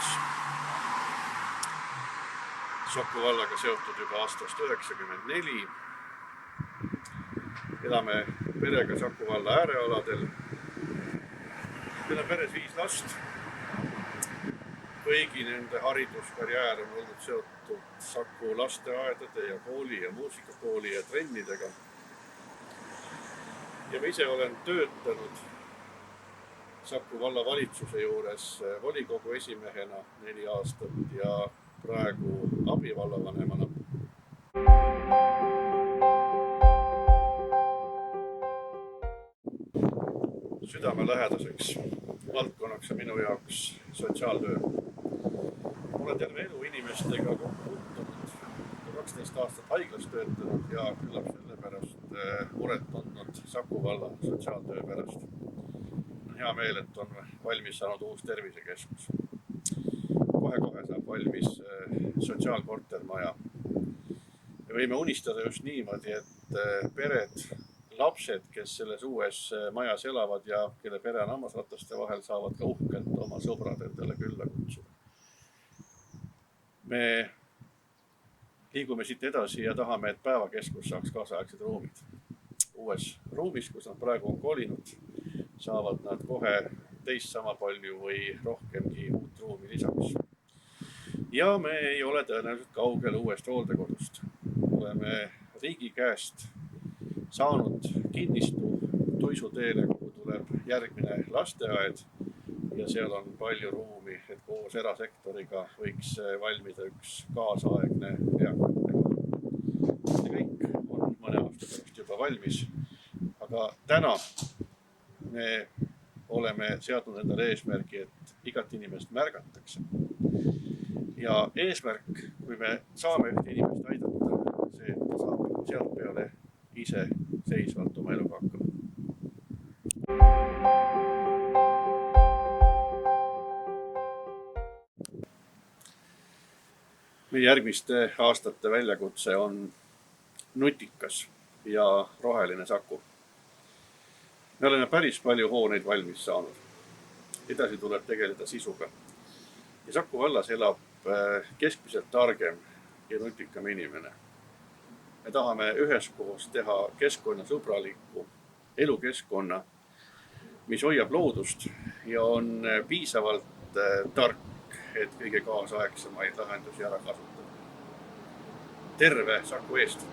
Lats. Saku vallaga seotud juba aastast 1994. Elame perega Saku valla äärealadel. Meil on peres 5 last. Kõigi nende hariduskarjäär on olnud seotud Saku lasteaedade ja kooli ja muusikakooli ja trennidega. Ja ma ise olen töötanud Saku valla valitsuse juures volikogu esimehena 4 aastat ja praegu abivallavanemana. Südamelähedaseks valdkonnaks on minu jaoks sotsiaaltöö. Olen terve elu inimestega kokku puutunud, 12 aastat haiglas töötanud ja küllap sellepärast muret tundnud Saku valla sotsiaaltöö pärast. On hea meel, et on valmis saanud uus tervisekeskus. Kohe saab valmis sotsiaalkortermaja. Me võime unistada just niimoodi, et pered, lapsed, kes selles uues majas elavad ja kelle pere on hammasrataste vahel, saavad ka uhkelt oma sõbrad endale külla kutsuda. Me liigume siit edasi ja tahame, et päevakeskus saaks kaasaegsed ruumid. Uues ruumis, kus nad praegu on kolinud, saavad nad kohe teist sama palju või rohkemgi uut ruumi lisaks. Ja me ei ole tõenäoliselt kaugel uuest hooldekodust. Oleme riigi käest saanud kinnistu Tuisuteele, kuhu tuleb järgmine lasteaed ja seal on palju ruumi, et koos erasektoriga võiks valmida üks kaasaegne eakatega. See kõik on mõne aasta pärast juba valmis, aga täna me oleme seadnud endale eesmärgi, et igat inimest märgatakse. Ja eesmärk, kui me saame ühte inimest aidata, see, et ta saab sealt peale ise seisvalt oma eluga hakkama. Meie järgmiste aastate väljakutse on nutikas ja roheline Saku. Me oleme päris palju hooneid valmis saanud. Edasi tuleb tegeleda sisuga. Ja Saku vallas elab keskmiselt targem ja nutikam inimene. Me tahame üheskoos teha keskkonnasõbralikku elukeskkonna, mis hoiab loodust ja on piisavalt tark, et kõige kaasaegsemaid lahendusi ära kasutada. Terve Saku eest!